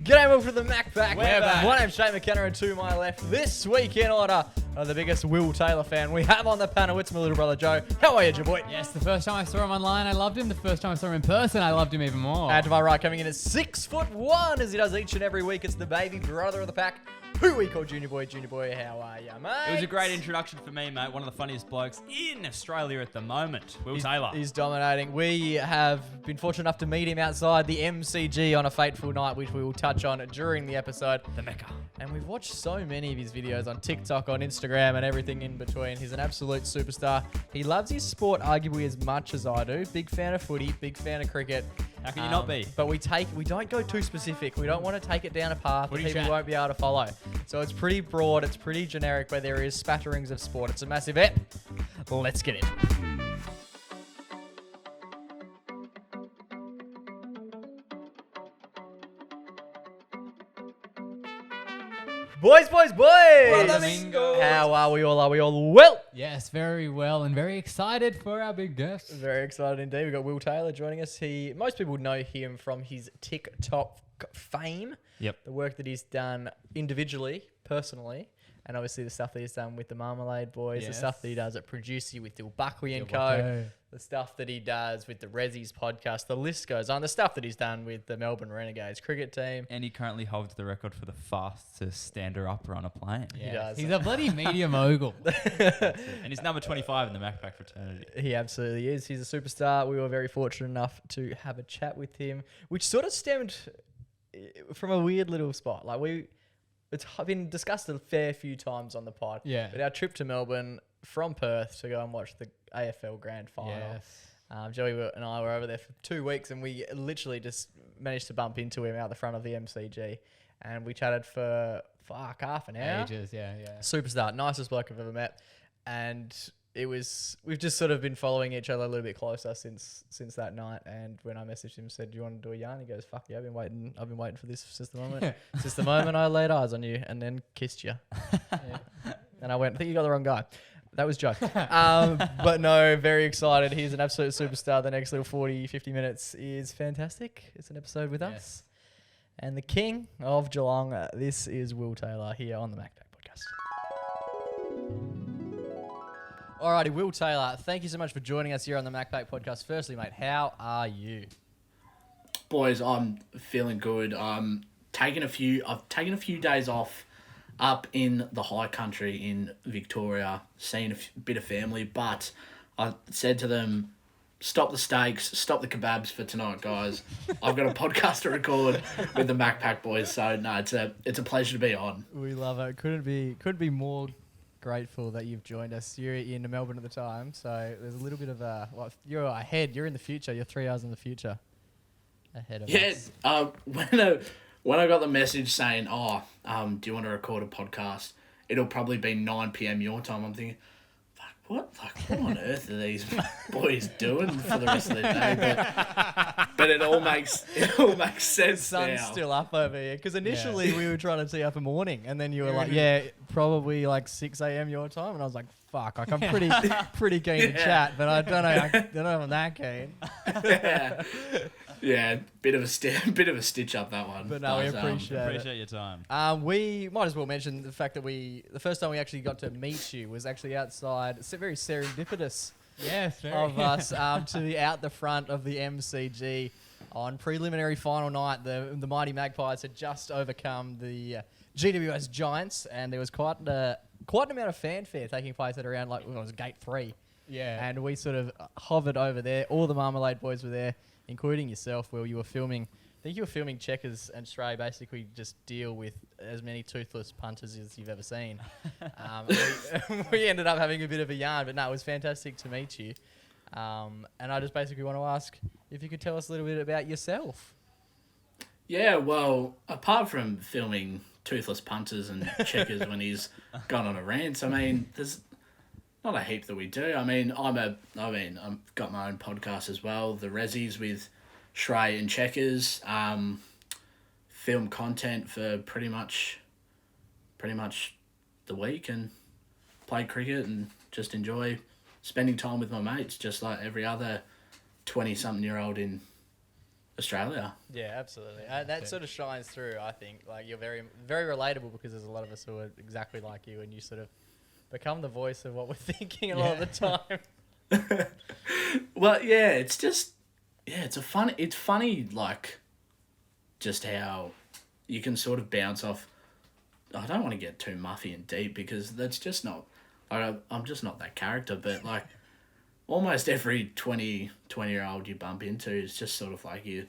G'day, welcome to the MacPack. We're back. My name's Shane McKenna, and to my left, this week in order, the biggest Will Taylor fan we have on the panel. It's my little brother Joe. How are you, Joe boy? Yes, the first time I saw him online, I loved him. The first time I saw him in person, I loved him even more. And to my right, coming in at 6'1", as he does each and every week, it's the baby brother of the pack, who we call Junior Boy. Junior Boy, how are you, mate? It was a great introduction for me, mate. One of the funniest blokes in Australia at the moment, Will Taylor. He's dominating. We have been fortunate enough to meet him outside the MCG on a fateful night, which we will touch on during the episode. The Mecca. And we've watched so many of his videos on TikTok, on Instagram, and everything in between. He's an absolute superstar. He loves his sport arguably as much as I do. Big fan of footy, big fan of cricket. How can you not be? But we don't go too specific. We don't want to take it down a path that people won't be able to follow. So it's pretty broad, it's pretty generic, where there is spatterings of sport. It's a massive ep. Let's get in. Boys! How are we all? Are we all well? Yes, very well, and very excited for our big guest. Very excited indeed. We've got Will Taylor joining us. Most people know him from his TikTok fame. Yep. The work that he's done individually, personally, and obviously the stuff that he's done with the Marmalade boys, the stuff that he does at Producer with Dill Buckley and Co., the stuff that he does with the Rezzies podcast, the list goes on, the stuff that he's done with the Melbourne Renegades cricket team. And he currently holds the record for the fastest stander-upper on a plane. He does. He's a bloody media mogul. And he's number 25 in the MacPack fraternity. He absolutely is. He's a superstar. We were very fortunate enough to have a chat with him, which sort of stemmed from a weird little spot. It's been discussed a fair few times on the pod. Yeah. But our trip to Melbourne from Perth to go and watch the AFL Grand Final. Yes. Joey and I were over there for 2 weeks, and we literally just managed to bump into him out the front of the MCG, and we chatted for half an hour. Ages, yeah. Superstar, nicest bloke I've ever met, and we've just sort of been following each other a little bit closer since that night. And when I messaged him, said, "Do you want to do a yarn?" He goes, "Fuck yeah, I've been waiting for this since the moment I laid eyes on you and then kissed you." Yeah. And I went, "I think you got the wrong guy." That was Joe. But no, very excited. He's an absolute superstar. The next little 40, 50 minutes is fantastic. It's an episode with us. And the king of Geelong, this is Will Taylor here on the MacPack podcast. Alrighty, Will Taylor, thank you so much for joining us here on the MacPack podcast. Firstly, mate, how are you? Boys, I'm feeling good. I've taken a few days off up in the high country in Victoria, seeing a bit of family, but I said to them, stop the steaks, stop the kebabs for tonight, guys. I've got a podcast to record with the MacPack boys, so no, it's a pleasure to be on. We love it. Couldn't be more grateful that you've joined us. You're in Melbourne at the time, so there's a little bit of you're ahead. You're in the future. You're 3 hours in the future ahead of us. When I got the message saying, do you want to record a podcast? It'll probably be 9 p.m. your time. I'm thinking, fuck, what on earth are these boys doing for the rest of the day? But it all makes sense. The sun's now. still up over here because initially we were trying to tee up a morning, and then you were like, probably like 6 a.m. your time, and I was like, fuck, I'm pretty keen to chat, but I don't know if I'm that keen. Yeah, bit of a stitch up that one. But no, we appreciate your time. We might as well mention the fact that the first time we actually got to meet you was actually outside. It's very serendipitous of us to be out the front of the MCG on preliminary final night. The mighty Magpies had just overcome the GWS Giants, and there was quite an amount of fanfare taking place at around it was gate 3. Yeah. And we sort of hovered over there. All the Marmalade boys were there, including yourself, Will. You were filming. I think you were filming Checkers and Stray basically just deal with as many toothless punters as you've ever seen. We ended up having a bit of a yarn, but no, it was fantastic to meet you. And I just basically want to ask if you could tell us a little bit about yourself. Yeah, well, apart from filming toothless punters and Checkers when he's gone on a rant, I mean, there's not a heap that we do. I mean, I've got my own podcast as well, the Rezzies with Shrey and Checkers. Film content for pretty much the week, and play cricket and just enjoy spending time with my mates, just like every other 20-something-year-old in Australia. Yeah, absolutely. That sort of shines through, I think. Like, you're very, very relatable because there's a lot of us who are exactly like you, and you sort of become the voice of what we're thinking a lot of the time. Well, yeah, it's just, it's funny, like, just how you can sort of bounce off. I don't want to get too muffy and deep because that's just not, I'm just not that character, but like, almost every 20-year-old you bump into is just sort of like you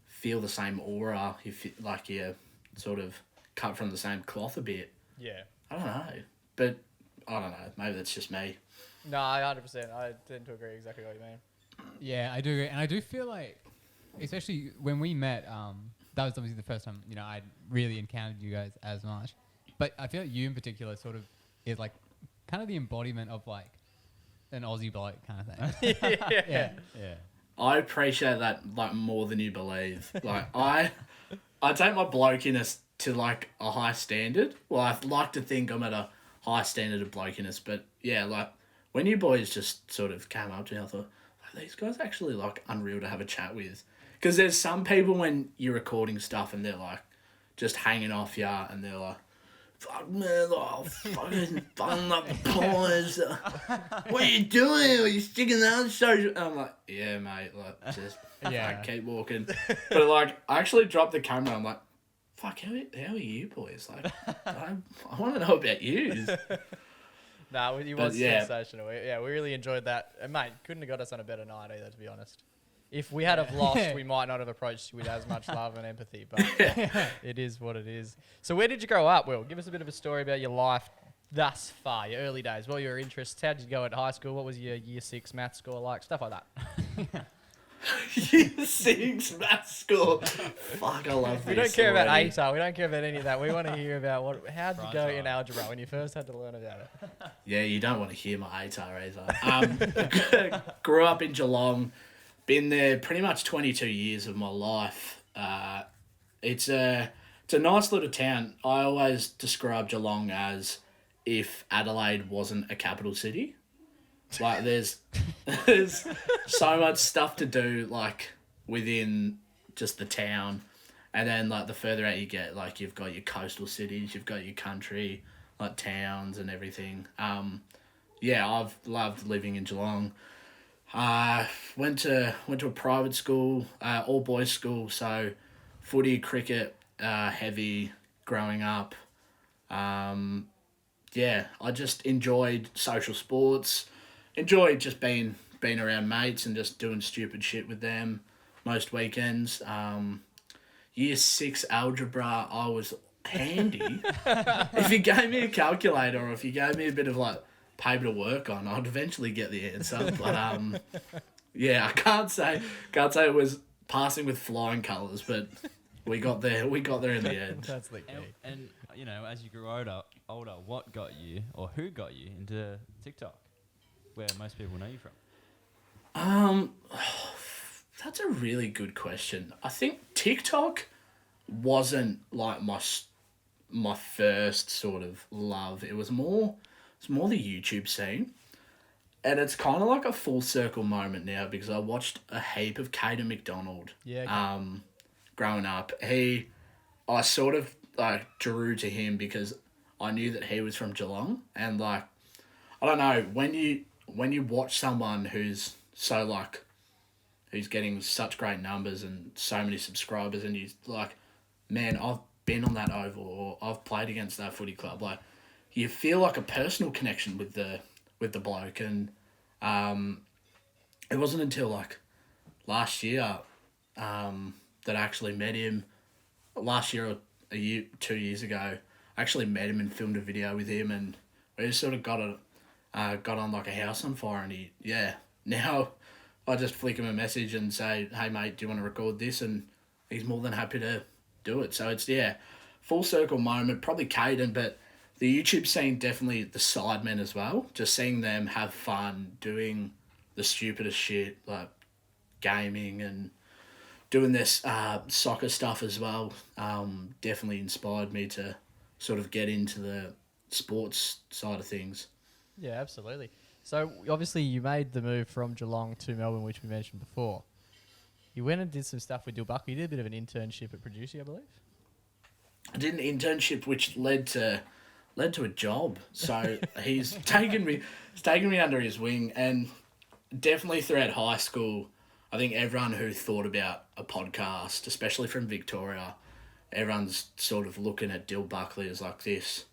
feel the same aura, you feel like you're sort of cut from the same cloth a bit. Yeah. I don't know, but I don't know, maybe that's just me. No, 100%. I tend to agree exactly what you mean. Yeah, I do agree. And I do feel like, especially when we met, that was obviously the first time, I'd really encountered you guys as much. But I feel like you in particular sort of is like kind of the embodiment of like an Aussie bloke kind of thing. Yeah. I appreciate that like more than you believe. Like I take my blokiness to like a high standard. Well, I like to think I'm at a high standard of blokiness, but yeah, like when you boys just sort of came up to me, I thought, like, these guys actually like unreal to have a chat with. Because there's some people when you're recording stuff and they're like just hanging off you and they're like, fuck man, oh, fucking button up the boys. What are you doing? Are you sticking out social? I'm like, yeah, mate, like just keep walking. But like, I actually dropped the camera. I'm like, fuck, how are you boys? Like, I want to know about you. Nah, it was sensational. We really enjoyed that. And mate, couldn't have got us on a better night either, to be honest. If we had have lost, we might not have approached you with as much love and empathy, but it is what it is. So where did you grow up, Will? Give us a bit of a story about your life thus far, your early days. What were your interests? How did you go at high school? What was your year 6 math score like? Stuff like that. Year 6 math score. Fuck, I love this. We don't care about ATAR. We don't care about any of that. We want to hear about how did you go in algebra when you first had to learn about it. Yeah, you don't want to hear my ATAR either. Grew up in Geelong. Been there pretty much 22 years of my life. It's a nice little town. I always describe Geelong as if Adelaide wasn't a capital city. Like there's so much stuff to do like within just the town, and then like the further out you get, like you've got your coastal cities, you've got your country like towns and everything. I've loved living in Geelong. Went to a private school, all boys school, so footy, cricket, heavy growing up. I just enjoyed social sports, enjoyed just being around mates and just doing stupid shit with them most weekends. Year 6 algebra, I was handy. If you gave me a calculator or if you gave me a bit of like paper to work on, I'd eventually get the answer. But I can't say it was passing with flying colours, but we got there in the end. That's the key. And as you grew older, what got you or who got you into TikTok, where most people know you from? That's a really good question. I think TikTok wasn't like my first sort of love. It's more the YouTube scene. And it's kind of like a full circle moment now because I watched a heap of Caden McDonald growing up. I sort of like drew to him because I knew that he was from Geelong. And like, I don't know, when you watch someone who's so like, who's getting such great numbers and so many subscribers and you like, man, I've been on that oval or I've played against that footy club. Like, you feel like a personal connection with the bloke, and it wasn't until like last year that I actually met him. Last year or 2 years ago, I actually met him and filmed a video with him, and we just sort of got on like a house on fire. And now I just flick him a message and say, hey mate, do you want to record this? And he's more than happy to do it. So it's full circle moment. Probably Caden, but the YouTube scene, definitely the sidemen as well. Just seeing them have fun, doing the stupidest shit, like gaming and doing this soccer stuff as well, definitely inspired me to sort of get into the sports side of things. Yeah, absolutely. So obviously you made the move from Geelong to Melbourne, which we mentioned before. You went and did some stuff with Dill Buckley. You did a bit of an internship at Producer, I believe. I did an internship which led to a job. So he's taken me under his wing, and definitely throughout high school, I think everyone who thought about a podcast, especially from Victoria, everyone's sort of looking at Dill Buckley as like this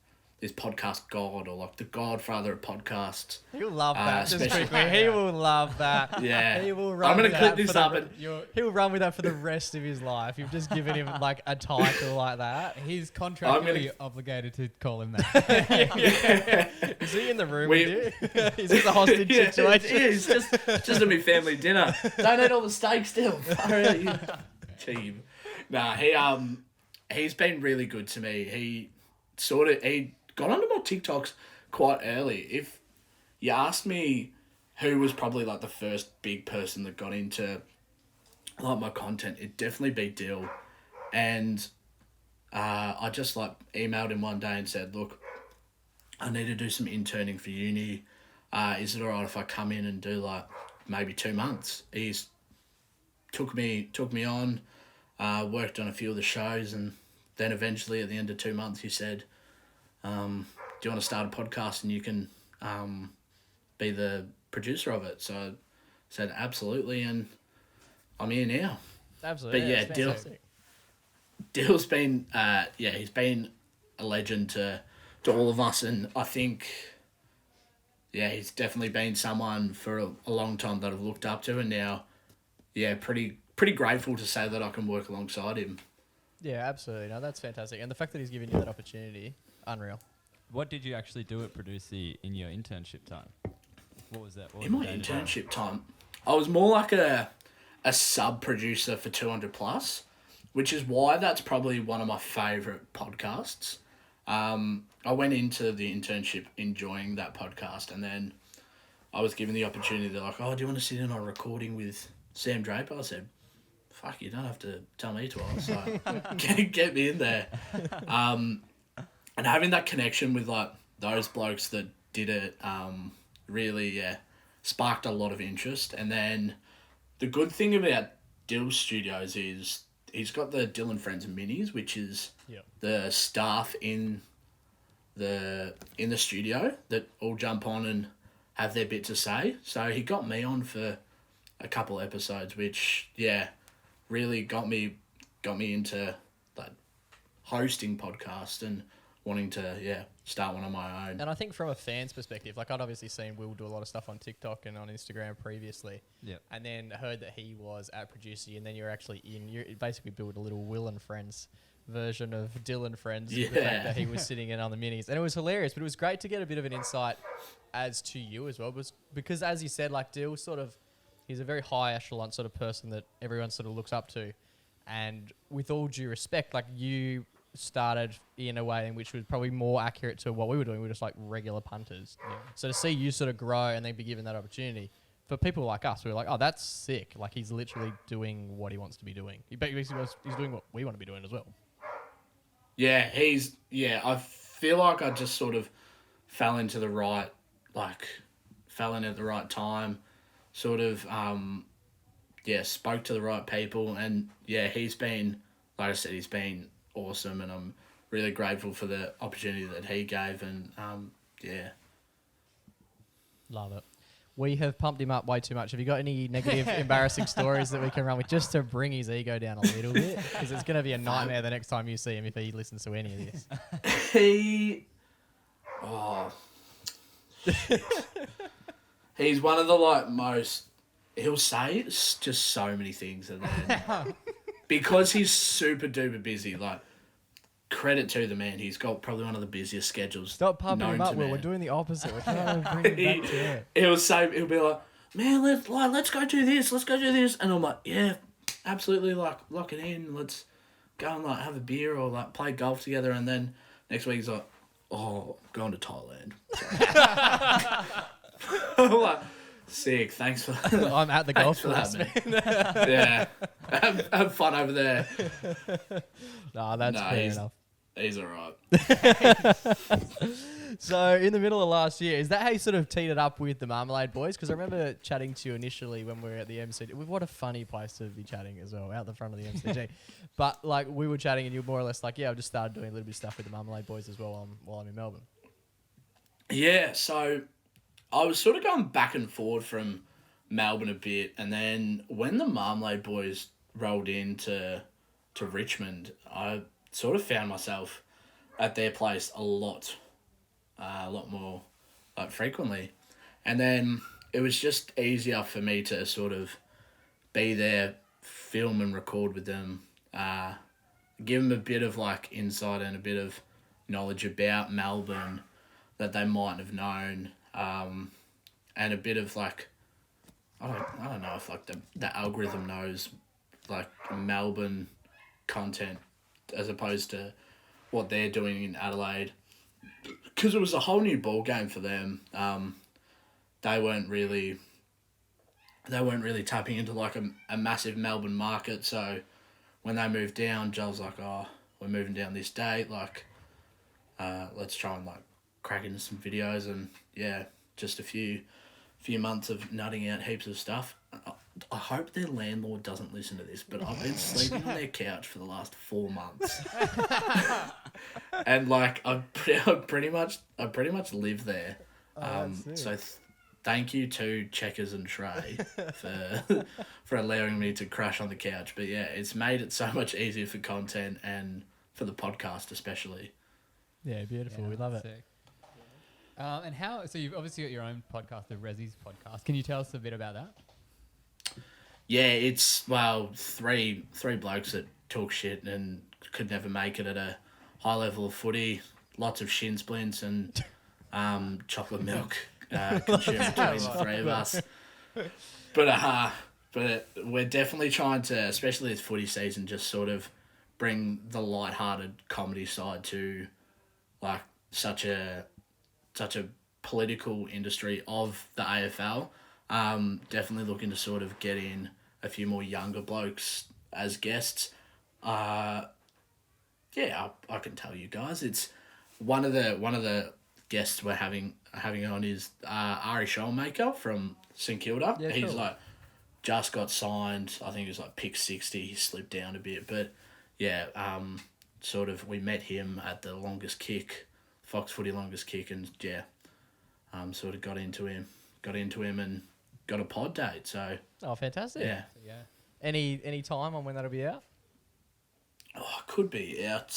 podcast god, or like the godfather of podcasts. He'll love that. Just especially- quickly, he will love that. Yeah. He will run. I'm gonna with clip that this for up the- and- He'll run with that for the rest of his life. You've just given him like a title like that. He's contractually obligated to call him that. Is he in the room We- with you? Is this a hostage situation? It's just a me family dinner. Don't eat all the steak still. Cheap. Nah, he's been really good to me. He got onto my TikToks quite early. If you asked me who was probably like the first big person that got into like my content, it'd definitely be Dill. And I just like emailed him one day and said, look, I need to do some interning for uni. Is it alright if I come in and do like maybe 2 months? He's took me on, worked on a few of the shows, and then eventually at the end of 2 months he said, do you want to start a podcast and you can be the producer of it? So I said absolutely, and I'm here now. Absolutely. But yeah, it's Dill. fantastic. Dill's been he's been a legend to all of us, and I think he's definitely been someone for a long time that I've looked up to, and now pretty grateful to say that I can work alongside him. Yeah, absolutely. No, that's fantastic. And the fact that he's given you that opportunity, unreal. What did you actually do at Producer in your internship time? What was that? What In was my the day-to-day? internship time, I was more like a sub-producer for 200 Plus, which is why that's probably one of my favourite podcasts. I went into the internship enjoying that podcast, and then I was given the opportunity. They're like, oh, do you want to sit in on a recording with Sam Draper? I said, fuck, you don't have to tell me twice. So get me in there. And having that connection with like those blokes that did it really sparked a lot of interest. And then the good thing about Dill's studios is he's got the Dill and Friends Minis, which is the staff in the studio that all jump on and have their bit to say. So he got me on for a couple episodes, which really got me into like hosting podcasts and wanting to start one on my own. And I think from a fan's perspective, like I'd obviously seen Will do a lot of stuff on TikTok and on Instagram previously. Yep. And then heard that he was at Producer, and then you're actually you basically built a little Will and Friends version of Dill and Friends. The fact that he was sitting in on the minis. And it was hilarious, but it was great to get a bit of an insight as to you as well. Because as you said, like Dill he's a very high echelon sort of person that everyone sort of looks up to. And with all due respect, like you started in a way in which was probably more accurate to what we were doing. We were just like regular punters. Yeah. So to see you sort of grow and then be given that opportunity, for people like us, we were like, oh, that's sick. Like he's literally doing what he wants to be doing. He's doing what we want to be doing as well. Yeah, I feel like I just sort of fell in at the right time, sort of, spoke to the right people, and he's been, like I said, he's been awesome, and I'm really grateful for the opportunity that he gave, and Love it. We have pumped him up way too much. Have you got any negative, embarrassing stories that we can run with just to bring his ego down a little bit? Because it's going to be a nightmare the next time you see him if he listens to any of this. He's one of the most. He'll say just so many things, and then because he's super duper busy, credit to the man. He's got probably one of the busiest schedules. Stop pumping him known up, to Will. man. We're doing the opposite. We're trying to bring him back to it. He'll be like, man, let's go do this. Let's go do this. And I'm like, yeah, absolutely. Lock it in. Let's go and have a beer or play golf together. And then next week he's like, oh, I'm going to Thailand. I'm like, sick. Thanks for that. I'm at the golf Thanks for course, that, man. Yeah. Have fun over there. Nah, that's fair enough. He's all right. So in the middle of last year, is that how you sort of teed it up with the Marmalade boys? Because I remember chatting to you initially when we were at the MCG. What a funny place to be chatting as well, out the front of the MCG. But like we were chatting and you were more or less like, yeah, I've just started doing a little bit of stuff with the Marmalade boys as well while I'm in Melbourne. Yeah, so I was sort of going back and forward from Melbourne a bit, and then when the Marmalade boys rolled into Richmond, I sort of found myself at their place a lot more like frequently, and then it was just easier for me to sort of be there, film and record with them, give them a bit of like insight and a bit of knowledge about Melbourne that they mightn't have known, and a bit of like, I don't know if like the algorithm knows like Melbourne content as opposed to what they're doing in Adelaide, because it was a whole new ball game for them. They weren't really tapping into like a massive Melbourne market. So when they moved down, Joel's like, "Oh, we're moving down this date. Like, let's try and like crack into some videos." And yeah, just a few months of nutting out heaps of stuff. I hope their landlord doesn't listen to this, but I've been sleeping on their couch for the last 4 months, and like I pretty much live there. So thank you to Checkers and Trey for allowing me to crash on the couch. But yeah, it's made it so much easier for content and for the podcast especially. Yeah, beautiful. We love it. Sick. And how? So you've obviously got your own podcast, the Resi's podcast. Can you tell us a bit about that? Yeah, it's three blokes that talk shit and could never make it at a high level of footy. Lots of shin splints and chocolate milk consumed between the three of us. But we're definitely trying to, especially this footy season, just sort of bring the light-hearted comedy side to like such a political industry of the AFL. Definitely looking to sort of get in a few more younger blokes as guests. I can tell you guys, it's one of the guests we're having on is Ari Schoenmaker from St Kilda. Yeah, He's cool. like just got signed. I think he was like pick 60. He slipped down a bit, but yeah, sort of we met him at the longest kick, Fox Footy longest kick, and yeah, sort of got into him and got a pod date. So Oh, fantastic. yeah, Yeah. Any time on when that'll be out? could be out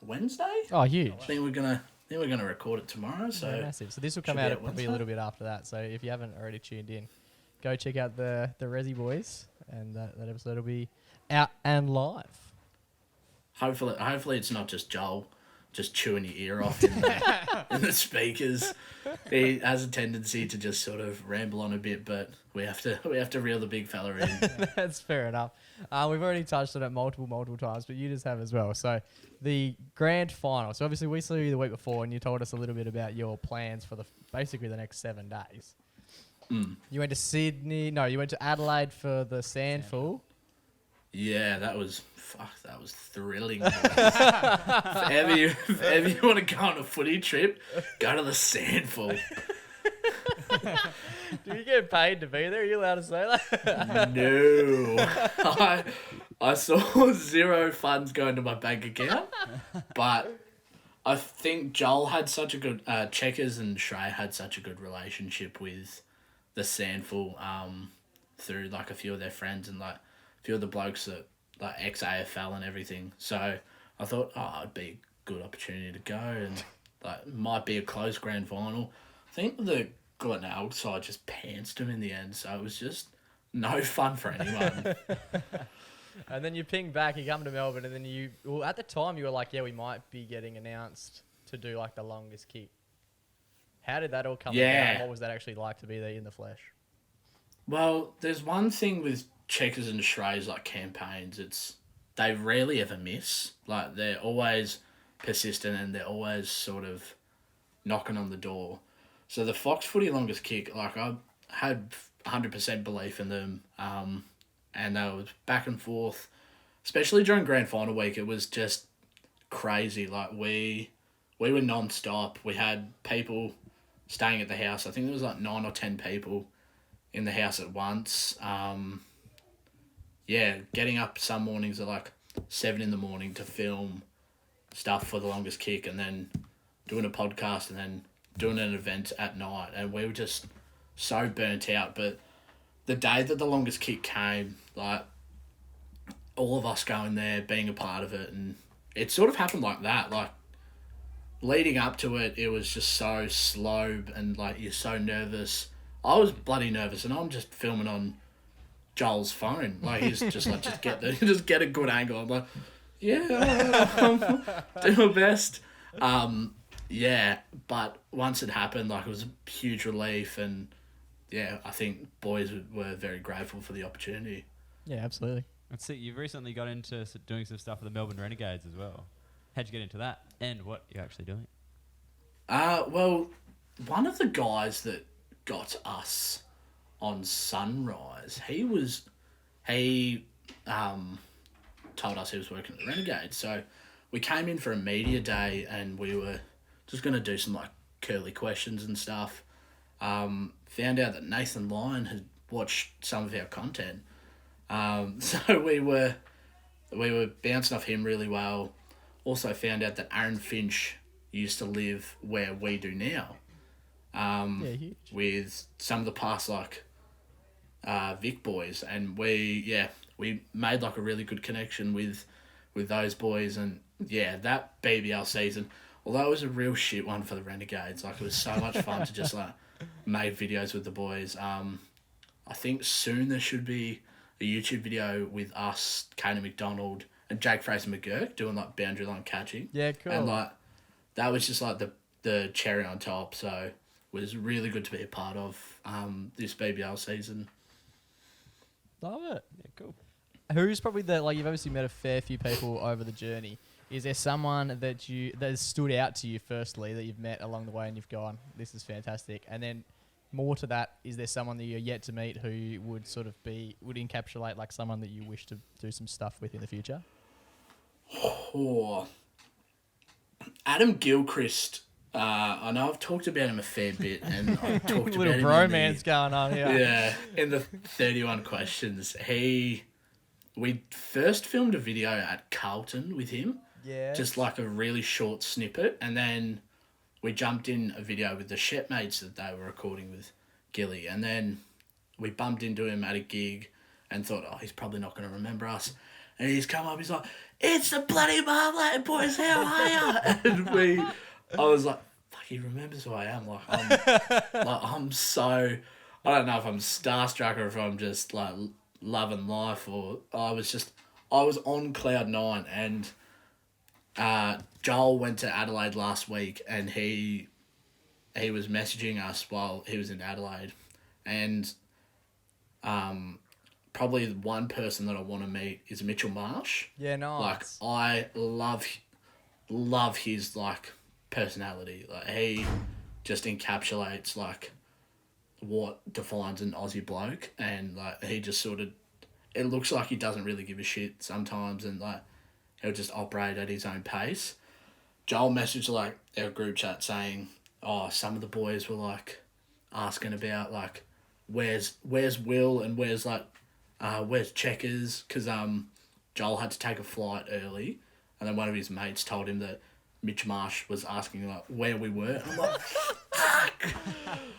Wednesday. Oh, huge. I think we're gonna record it tomorrow. So Yeah, massive. So this will should come be out out probably a Wednesday. little bit after that. So if you haven't already tuned in, go check out the Resi Boys, and that episode will be out and live. hopefully it's not just Joel just chewing your ear off in the speakers. He has a tendency to just sort of ramble on a bit, but we have to reel the big fella in. That's fair enough. We've already touched on it multiple times, but you just have as well. So the grand final. So obviously we saw you the week before, and you told us a little bit about your plans for basically the next 7 days. You went to Sydney. No, you went to Adelaide for the Sandful. Yeah, that was thrilling. if ever you want to go on a footy trip, go to the Sandful. Do you get paid to be there? Are you allowed to say that? No, I saw zero funds going to my bank account, but I think Joel had such a good Checkers and Shrey had such a good relationship with the Sandful through like a few of their friends and like a few of the blokes that like ex AFL and everything. So I thought, it'd be a good opportunity to go, and like might be a close grand final. I think the Glenelg side just pantsed them in the end, so it was just no fun for anyone. And then you ping back, you come to Melbourne, and then at the time you were like, yeah, we might be getting announced to do like the longest kick. How did that all come about? What was that actually like to be there in the flesh? Well, there's one thing with Checkers and Shrey's like campaigns, they rarely ever miss. Like they're always persistent and they're always sort of knocking on the door. So the Fox Footy longest kick, like I had 100% belief in them, and they was back and forth, especially during grand final week. It was just crazy. Like we we were non-stop. We had people staying at the house. I think there was like 9 or 10 people in the house at once. Getting up some mornings at like 7 in the morning to film stuff for the longest kick, and then doing a podcast, and then doing an event at night. And we were just so burnt out. But the day that the longest kick came, like, all of us going there, being a part of it, and it sort of happened like that. Like, leading up to it, it was just so slow, and like, you're so nervous. I was bloody nervous, and I'm just filming on Joel's phone. Like, he's just like, just get a good angle. I'm like, do my best. But once it happened, like, it was a huge relief, and yeah, I think boys were very grateful for the opportunity. Yeah, absolutely. Let's see, you've recently got into doing some stuff with the Melbourne Renegades as well. How'd you get into that, and what you're actually doing? Well, one of the guys that got us on Sunrise, he told us he was working at the Renegades. So we came in for a media day, and we were just going to do some like curly questions and stuff. Found out that Nathan Lyon had watched some of our content. So we were bouncing off him really well. Also found out that Aaron Finch used to live where we do now. Huge. With some of the past like Vic boys, and we made like a really good connection with those boys. And yeah, that BBL season, although it was a real shit one for the Renegades, like, it was so much fun to just like make videos with the boys. I think soon there should be a YouTube video with us, Kanan McDonald, and Jake Fraser McGurk doing like boundary line catching. Yeah, cool. And like, that was just like the cherry on top. So it was really good to be a part of this BBL season. Love it. Yeah, cool. Who's probably you've obviously met a fair few people over the journey. Is there someone that has stood out to you firstly that you've met along the way and you've gone, this is fantastic? And then more to that, is there someone that you're yet to meet who would would encapsulate like someone that you wish to do some stuff with in the future? Oh, Adam Gilchrist. I know I've talked about him a fair bit, and I've talked about Little him bromance going on here. Yeah, in the 31 questions. We first filmed a video at Carlton with him. Yeah. Just like a really short snippet, and then we jumped in a video with the Shepmates that they were recording with Gilly, and then we bumped into him at a gig and thought, oh, he's probably not going to remember us. And he's come up, he's like, it's the bloody Marmalade boys, how are you? And I was like, fuck, he remembers who I am. I'm so, I don't know if I'm starstruck or if I'm just like loving life, or I was on cloud 9. And Joel went to Adelaide last week, and he was messaging us while he was in Adelaide, and probably the one person that I want to meet is Mitchell Marsh. Yeah, nice. Like, I love his like personality. Like, he just encapsulates like what defines an Aussie bloke, and like, he just sort of, it looks like he doesn't really give a shit sometimes, and like, he'll just operate at his own pace. Joel messaged like our group chat saying, oh, some of the boys were like asking about like where's Will and where's Checkers, because Joel had to take a flight early, and then one of his mates told him that Mitch Marsh was asking like where we were. And I'm like, fuck.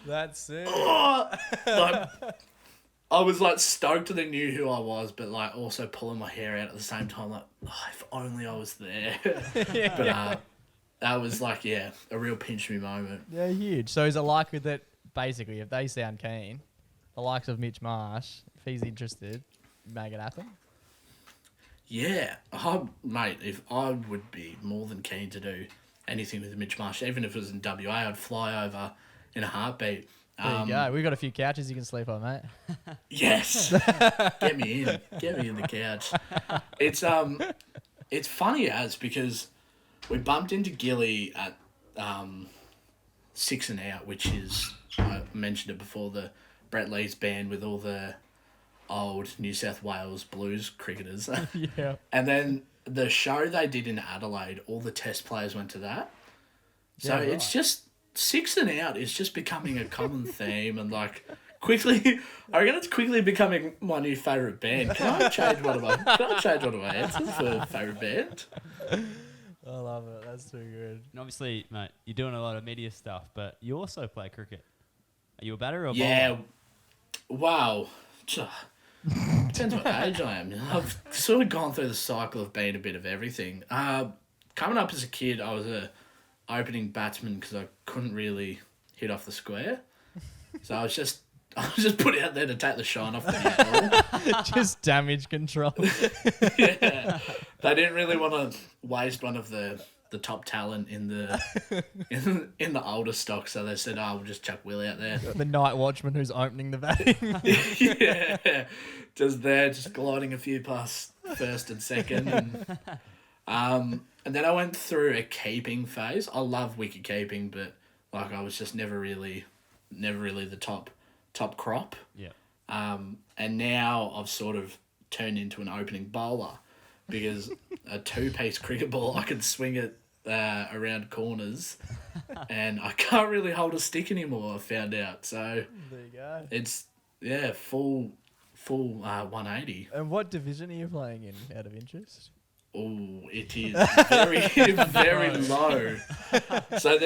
That's it. Oh, like, I was like stoked that they knew who I was, but like also pulling my hair out at the same time, like, oh, if only I was there. Yeah. But that was like, yeah, a real pinch me moment. Yeah, huge. So is it likely that basically if they sound keen, the likes of Mitch Marsh, if he's interested, make it happen? Yeah, mate, if I would be more than keen to do anything with Mitch Marsh, even if it was in WA, I'd fly over in a heartbeat. There you go. We've got a few couches you can sleep on, mate. Yes. Get me in the couch. It's funny because we bumped into Gilly at 6 and Out, which is, I mentioned it before, the Brett Lee's band with all the old New South Wales Blues cricketers. Yeah. And then the show they did in Adelaide, all the test players went to that. So Yeah, it's right. just 6 and out is just becoming a common theme, and like quickly, I reckon it's quickly becoming my new favourite band. Can I change one of my answers for favourite band? I love it. That's too good. And obviously, mate, you're doing a lot of media stuff, but you also play cricket. Are you a batter or a Yeah, bowler? wow. Depends what age I am. I've sort of gone through the cycle of being a bit of everything. Coming up as a kid, I was a opening batsman because I couldn't really hit off the square, so I was just put out there to take the shine off the net ball. Just damage control. Yeah, they didn't really want to waste one of the top talent in the in the older stock, so they said, "Oh, we'll just chuck Will out there." The night watchman who's opening the batting. Yeah, just gliding a few past first and second, and then I went through a keeping phase. I love wicket keeping, but like I was just never really the top crop. Yeah. And now I've sort of turned into an opening bowler because a 2-piece cricket ball, I can swing it around corners, and I can't really hold a stick anymore. I found out, so There you go. it's full 180. And what division are you playing in, out of interest? Oh, it is very very low. So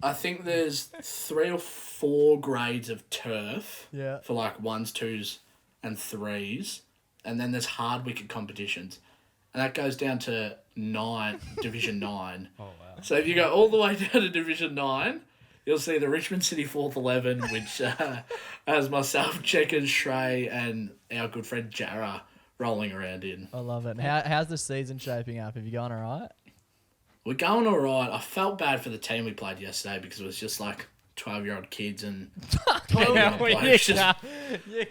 I think there's 3 or 4 grades of turf. Yeah. For like 1s, 2s, and 3s, and then there's hard wicket competitions, and that goes down to Division 9. Oh, wow. So if you go all the way down to Division 9, you'll see the Richmond City 4th 11, which has myself, Checkers, Shrey, and our good friend Jarrah rolling around in. I love it. And how's the season shaping up? Have you gone all right? We're going all right. I felt bad for the team we played yesterday because it was just like 12-year-old kids and You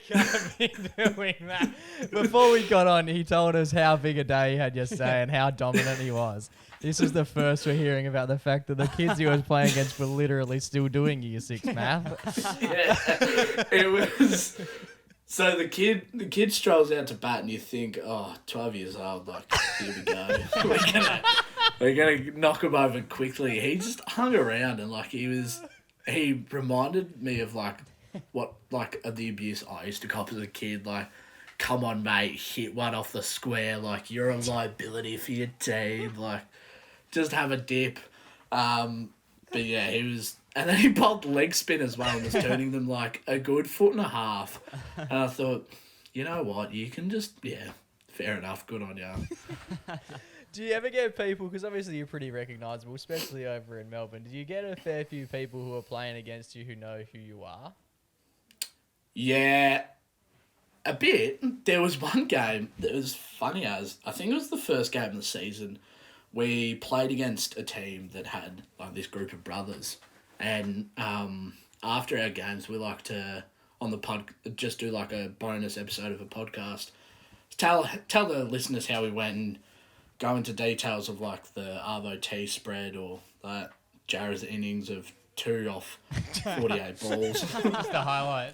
can't be doing that. Before we got on, he told us how big a day he had yesterday and how dominant he was. This is the first we're hearing about the fact that the kids he was playing against were literally still doing Year 6 math. Yeah, it was. So the kid strolls out to bat, and you think, oh, 12 years old, like, here we go. we're gonna knock him over quickly. He just hung around, and like he reminded me of like the abuse I used to cop as a kid. Like, come on, mate, hit one off the square. Like, you're a liability for your team. Like, just have a dip. But yeah, he was. And then he bowled leg spin as well and was turning them like a good 1.5 foot. And I thought, you know what, you can just, fair enough, good on you. Do you ever get people, because obviously you're pretty recognisable, especially over in Melbourne, do you get a fair few people who are playing against you who know who you are? Yeah, a bit. There was one game that was funny as, I think it was the first game of the season, we played against a team that had like this group of brothers. And after our games, we like to, on the pod, just do like a bonus episode of a podcast. Tell the listeners how we went and go into details of like the Arvo T spread or like Jarrah's innings of 2 off 48 balls. Just the highlight.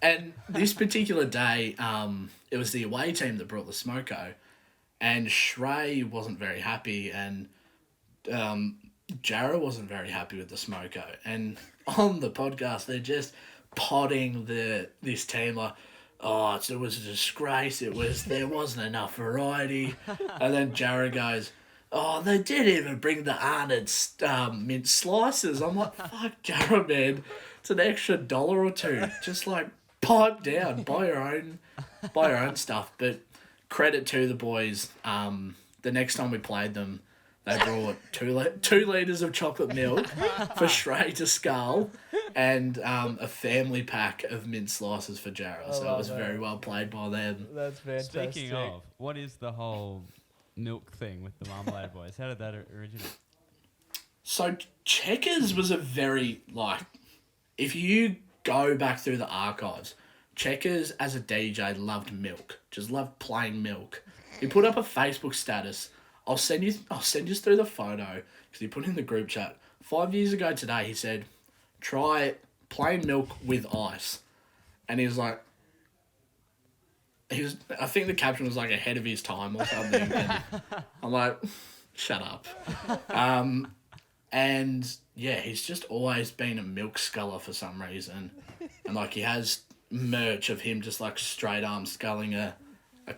And this particular day, it was the away team that brought the smoko, and Shrey wasn't very happy, and Jarrah wasn't very happy with the smoko. And on the podcast, they're just potting this team like, oh, it was a disgrace. There wasn't enough variety. And then Jarrah goes, oh, they didn't even bring the Arnold mint slices. I'm like, fuck, Jarrah, man. It's an extra $1 or $2. Just like pipe down, buy your own stuff. But credit to the boys. The next time we played them, they brought 2 litres of chocolate milk for Shrey to scull, and a family pack of mint slices for Jarrah. So it was very well played by them. That's fantastic. Speaking of, what is the whole milk thing with the Marmalade boys? How did that originate? So Checkers was a very, like, if you go back through the archives, Checkers as a DJ loved milk, just loved plain milk. He put up a Facebook status. I'll send you through the photo because he put in the group chat. 5 years ago today, he said, try plain milk with ice. And he was like, I think the caption was like ahead of his time or something. And I'm like, shut up. And yeah, he's just always been a milk sculler for some reason. And like he has merch of him just like straight arm sculling a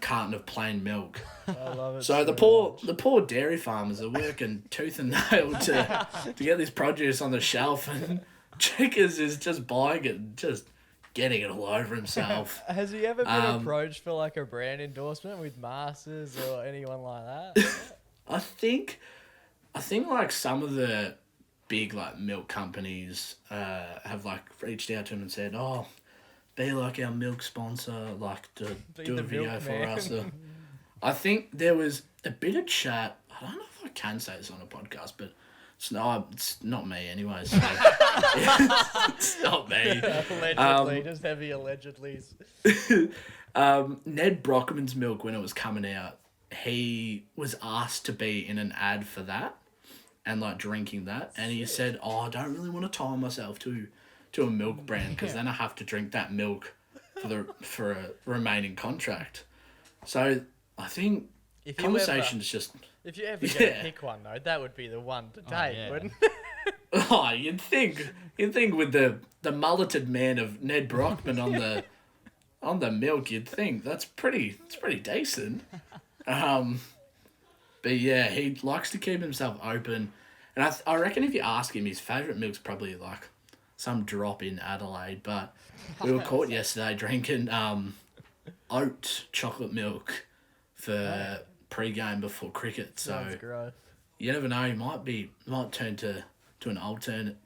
carton of plain milk. I love it. So the poor dairy farmers are working tooth and nail to get this produce on the shelf, and Checkers is just buying it and just getting it all over himself. Has he ever been approached for like a brand endorsement with Masters or anyone like that? I think like some of the big like milk companies have like reached out to him and said, "Oh, be like our milk sponsor, like to do a video for us." I think there was a bit of chat. I don't know if I can say this on a podcast, but it's not me anyway. So it's not me. Allegedly, just heavy allegedlys. Ned Brockman's milk, when it was coming out, he was asked to be in an ad for that and like drinking that, and he said, "Oh, I don't really want to tie myself to a milk brand because then I have to drink that milk for a remaining contract." So I think conversation's just. If you ever get to pick one though, that would be the one to take, yeah. wouldn't? Oh, you'd think with the mulleted man of Ned Brockman on the milk, you'd think it's pretty decent. But yeah, he likes to keep himself open, and I reckon if you ask him, his favourite milk's probably like some drop in Adelaide. But we were caught yesterday drinking oat chocolate milk for pre-game before cricket. So That's gross. you never know, he might turn to an alternate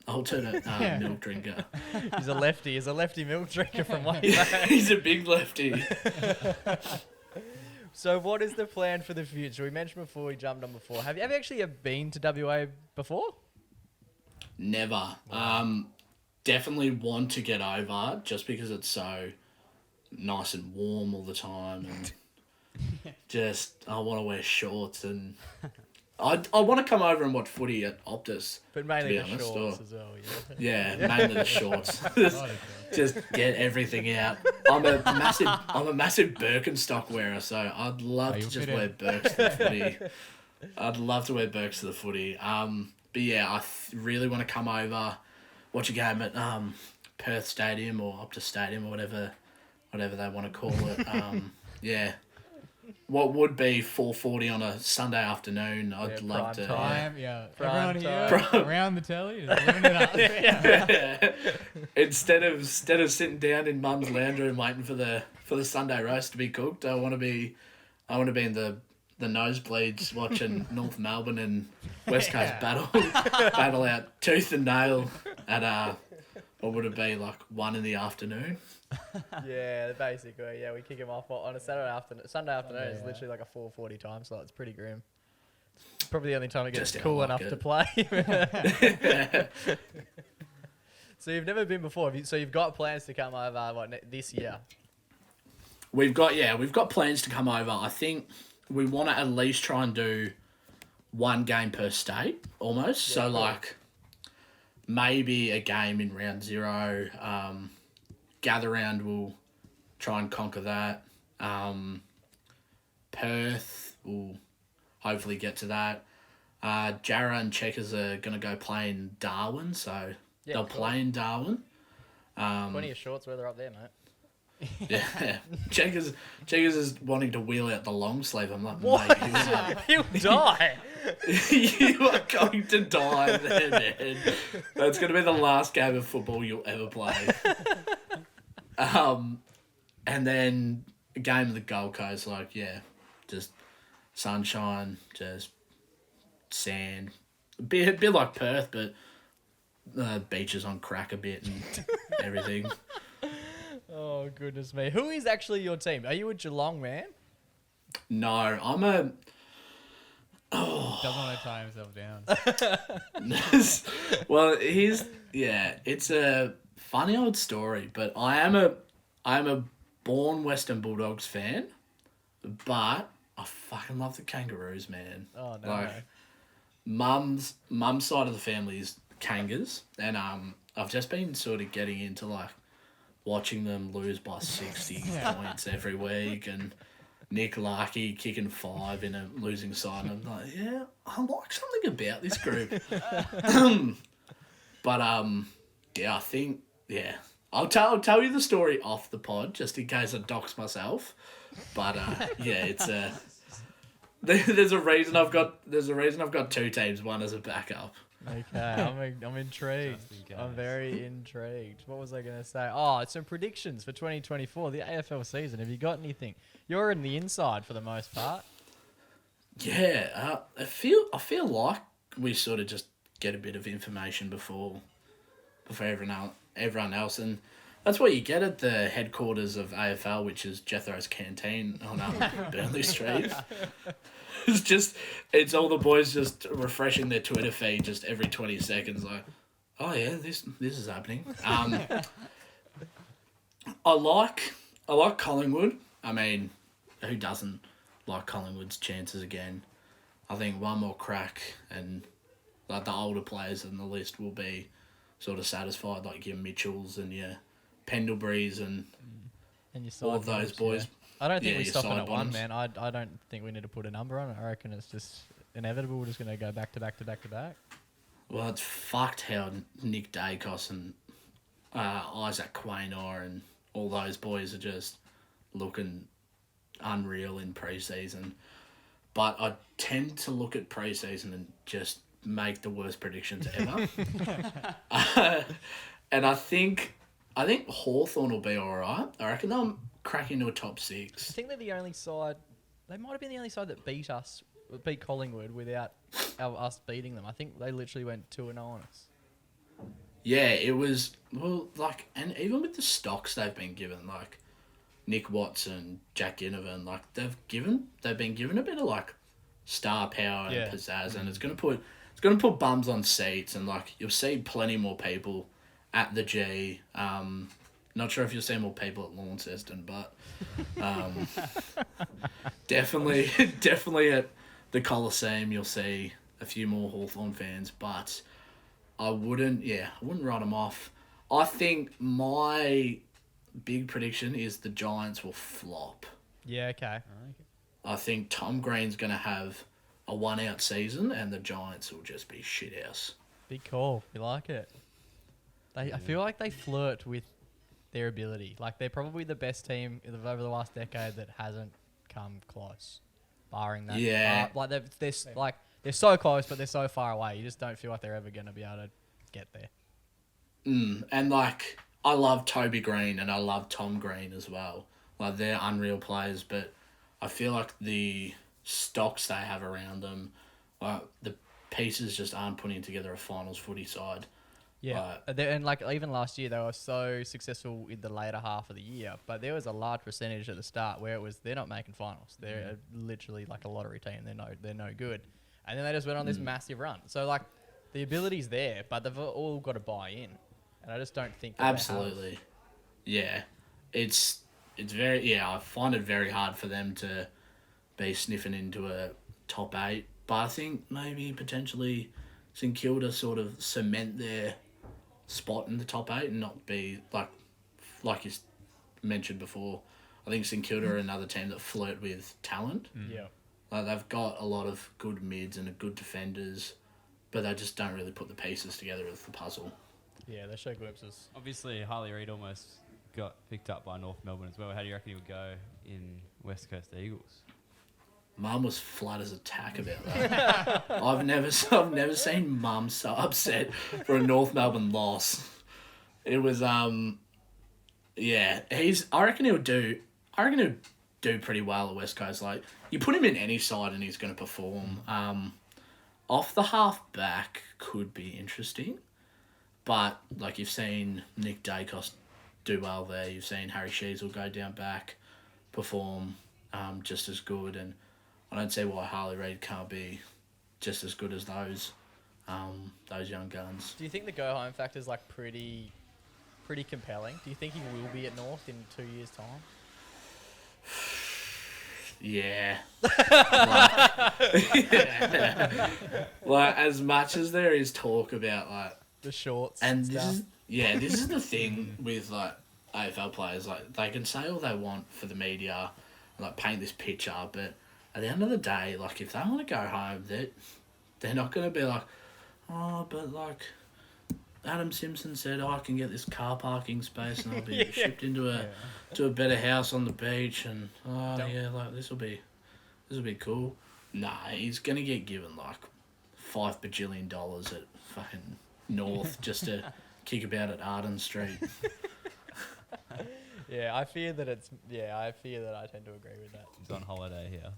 milk drinker. He's a lefty milk drinker from way back. He's a big lefty. So what is the plan for the future? We mentioned before, we jumped on before. Have you actually been to WA before? Never. Definitely want to get over just because it's so nice and warm all the time, and just I want to wear shorts, and I want to come over and watch footy at Optus. But mainly to be the honest, shorts as well, yeah. Yeah, mainly the shorts. Just get everything out. I'm a massive Birkenstock wearer, so I'd love to just wear Birks to the footy. I'd love to wear Birks to the footy. But yeah, I really want to come over, watch a game at Perth Stadium or Optus Stadium or whatever they want to call it. Yeah. What would be 4:40 on a Sunday afternoon? I'd love to. Time, yeah. Prime Everyone time. here around the telly, just living it up. Yeah. Instead of sitting down in Mum's lounge room waiting for the Sunday roast to be cooked, I want to be in the nosebleeds watching North Melbourne and West Coast battle out tooth and nail at what would it be, like 1 in the afternoon? Yeah, basically. Yeah, we kick him off on a Saturday afternoon. Sunday afternoon is literally like a 4:40 time slot. It's pretty grim. It's probably the only time it gets Just cool don't like enough it. to play. So you've never been before. So you've got plans to come over this year? We've got plans to come over. I think we want to at least try and do one game per state, almost. Yeah, so cool. like maybe a game in round 0. Gather round, we'll try and conquer that. Perth, we'll hopefully get to that. Jarrah and Checkers are going to go play in Darwin, so they'll play in Darwin. Plenty of shorts weather up there, mate. Yeah, Checkers is wanting to wheel out the long sleeve. I'm like, What? mate, He'll die. you are going to die there, man. That's going to be the last game of football you'll ever play. And then a game of the Gold Coast, like, yeah, just sunshine, just sand. A bit like Perth, but beaches on crack a bit and everything. Oh, goodness me. Who is actually your team? Are you a Geelong man? No, I'm a... Doesn't want to tie himself down. Well, it's a funny old story, but I am a born Western Bulldogs fan, but I fucking love the Kangaroos, man. Oh, no. Like, mum's side of the family is Kangas, and I've just been sort of getting into like watching them lose by 60 points every week, and Nick Larkey kicking 5 in a losing side. I'm like, yeah, I like something about this group. But yeah, I think I'll tell you the story off the pod just in case I dox myself. But yeah, it's there's a reason I've got 2 teams, one as a backup. Okay, I'm intrigued. Just in case. I'm very intrigued. What was I going to say? Oh, it's some predictions for 2024, the AFL season. Have you got anything? You're in the inside for the most part. Yeah, I feel like we sort of just get a bit of information before everyone else, and that's what you get at the headquarters of AFL, which is Jethro's Canteen on Burnley Street. It's all the boys just refreshing their Twitter feed just every 20 seconds, like, oh yeah, this is happening. I like Collingwood. I mean, who doesn't like Collingwood's chances again? I think one more crack and like the older players in the list will be sort of satisfied, like your Mitchells and your Pendleburys and your all of those boys. Yeah. I don't think Yeah, we're your stopping side at one, bottoms. man. I don't think we need to put a number on it. I reckon it's just inevitable. We're just going to go back to back to back to back. Well, it's fucked how Nick Dacos and Isaac Quaynor and all those boys are just looking unreal in pre-season. But I tend to look at pre-season and just make the worst predictions ever. And I think Hawthorn will be all right. I reckon they'll crack into a top I 6. think they're the only side. They might have been the only side that beat Collingwood without us beating them. I think they literally went 2-0 on us. Yeah, it was, well, like, and even with the stocks they've been given, like Nick Watson, Jack Ginnivan, like they've been given a bit of like star power and pizzazz, and it's gonna put bums on seats, and like you'll see plenty more people at the G. Not sure if you'll see more people at Launceston, but definitely at the Coliseum you'll see a few more Hawthorn fans, but I wouldn't write them off. I think my big prediction is the Giants will flop. Yeah, okay. I think Tom Green's going to have a 1-out season and the Giants will just be shithouse. Big call. You like it? I feel like they flirt with their ability. Like they're probably the best team over the last decade that hasn't come close, barring that. Yeah. Like they're so close, but they're so far away. You just don't feel like they're ever going to be able to get there. And like I love Toby Green and I love Tom Green as well. Like they're unreal players, but I feel like the stocks they have around them, like the pieces just aren't putting together a finals footy side. Yeah, and like even last year they were so successful in the later half of the year, but there was a large percentage at the start where it was they're not making finals. They're literally like a lottery team. They're no good, and then they just went on this massive run. So like the ability's there, but they've all got to buy in, and I just don't think that Absolutely, yeah, it's very I find it very hard for them to be sniffing into a top 8, but I think maybe potentially St Kilda sort of cement their spot in the top 8 and not be like you mentioned before. I think St Kilda are another team that flirt with talent. Yeah. Like they've got a lot of good mids and good defenders, but they just don't really put the pieces together as the puzzle. Yeah, they show glimpses. Obviously, Harley Reid almost got picked up by North Melbourne as well. How do you reckon he would go in West Coast Eagles? Mum was flat as a tack about that. I've never seen Mum so upset for a North Melbourne loss. It was I reckon he'll do pretty well at West Coast. Like you put him in any side and he's going to perform. Off the half back could be interesting, but like you've seen Nick Dacos do well there. You've seen Harry Shees will go down back, perform just as good, and I don't see why Harley Reid can't be just as good as those young guns. Do you think the go home factor is like pretty compelling? Do you think he will be at North in 2 years' time? Yeah. Like as much as there is talk about like The shorts and stuff. this is the thing with like AFL players, like they can say all they want for the media like paint this picture, but at the end of the day, like if they want to go home, they're not going to be like, oh, but like Adam Simpson said, I can get this car parking space and I'll be shipped into to a better house on the beach, and like this will be cool. Nah, he's gonna get given like $5 bajillion at fucking North just to kick about at Arden Street. Yeah, I fear that I tend to agree with that. He's on holiday here.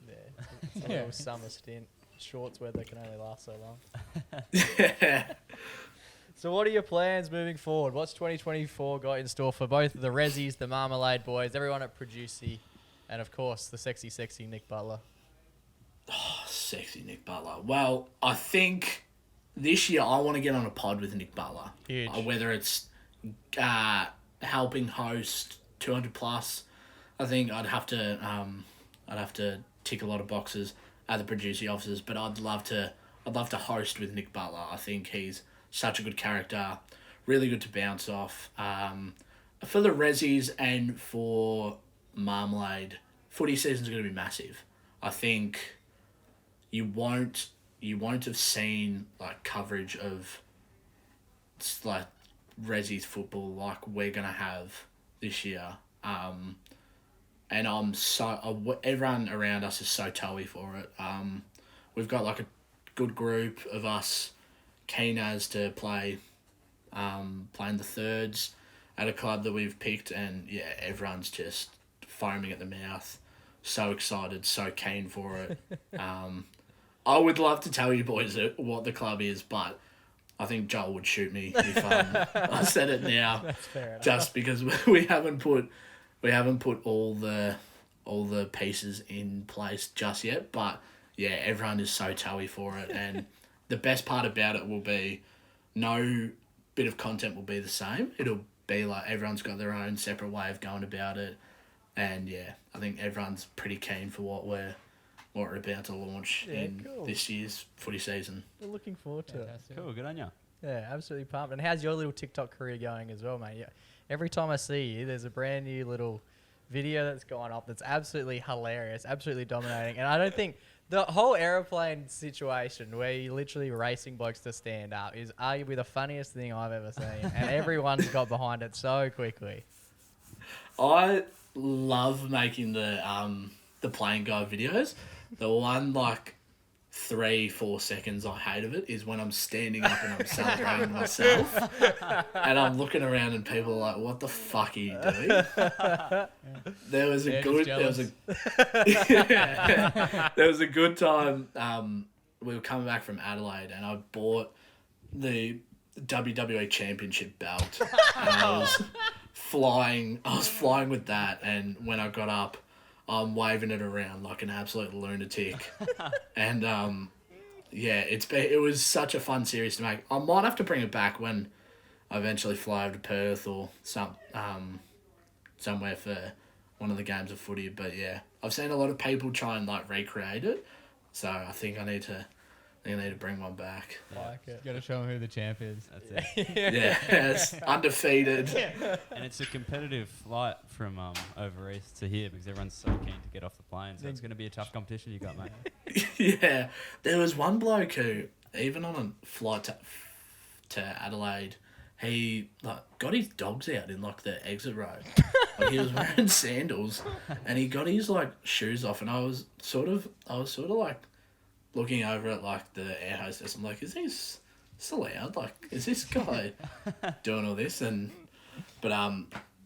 Yeah, it's a little summer stint. Shorts weather can only last so long. Yeah. So what are your plans moving forward? What's 2024 got in store for both the Rezzies, the Marmalade boys, everyone at Producy, and of course the sexy Nick Butler? Oh, sexy Nick Butler. Well, I think this year I want to get on a pod with Nick Butler. Huge. Whether it's helping host 200 plus, I think I'd have to tick a lot of boxes at the Producy offices, but I'd love to host with Nick Butler. I think he's such a good character, really good to bounce off. For the Rezzies and for Marmalade, footy season's going to be massive. I think you won't have seen like coverage of like Rezzies football like we're going to have this year. And I'm everyone around us is so toey for it. We've got like a good group of us keen as to play, playing the thirds at a club that we've picked, and yeah, everyone's just foaming at the mouth, so excited, so keen for it. I would love to tell you boys what the club is, but I think Joel would shoot me if I said it now. That's fair enough. Just because we haven't put all the pieces in place just yet, but yeah, everyone is so toey for it, and the best part about it will be no bit of content will be the same. It'll be like everyone's got their own separate way of going about it, and yeah, I think everyone's pretty keen for what we're about to launch in this year's footy season. We're looking forward to it. Cool, good on you. Yeah, absolutely pumped. And how's your little TikTok career going as well, mate? Yeah. Every time I see you, there's a brand new little video that's going up that's absolutely hilarious, absolutely dominating. And I don't think the whole aeroplane situation where you're literally racing blokes to stand up is arguably the funniest thing I've ever seen. And everyone's got behind it so quickly. I love making the plane guide videos. The one like 3-4 seconds I hate of it is when I'm standing up and I'm celebrating myself, and I'm looking around and people are like, "What the fuck are you doing?" There was a good time. We were coming back from Adelaide, and I bought the WWE Championship belt, and I was flying with that, and when I got up, I'm waving it around like an absolute lunatic. And it was such a fun series to make. I might have to bring it back when I eventually fly over to Perth or somewhere for one of the games of footy. But yeah, I've seen a lot of people try and like recreate it, so I think I need to bring one back. Like it. Got to show them who the champ is. That's it. Yeah, it's undefeated. And it's a competitive flight from over east to here because everyone's so keen to get off the plane. So it's going to be a tough competition you got, mate. Yeah, there was one bloke who, even on a flight to Adelaide, he like got his dogs out in like the exit row. Like he was wearing sandals, and he got his like shoes off, and I was sort of like looking over at like the air hostess. I'm like, is this allowed? Like, is this guy doing all this? But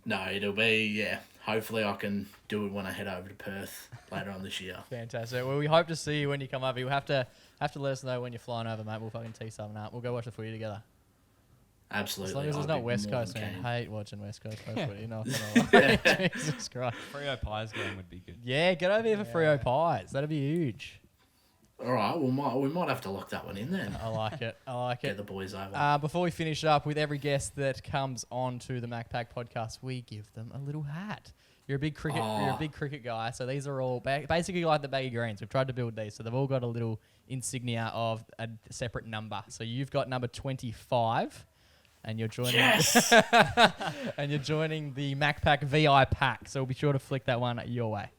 no, it'll be hopefully I can do it when I head over to Perth later on this year. Fantastic. Well, we hope to see you when you come over. You'll have to let us know when you're flying over, mate. We'll fucking tee something up. We'll go watch the footy together. Absolutely. As long as there's I'd not be West more Coast, than man. keen. Hate watching West Coast footy. Not gonna lie. Jesus Christ. Freo Pies game would be good. Yeah, get over here for Freo Pies. That'd be huge. All right, we might have to lock that one in then. I like it. Get the boys over. Before we finish up, with every guest that comes on to the MacPack podcast, we give them a little hat. You're a big cricket guy, so these are all basically like the baggy greens. We've tried to build these, so they've all got a little insignia of a separate number. So you've got number 25, and you're joining. Yes. And you're joining the MacPack VI pack. So we'll be sure to flick that one your way.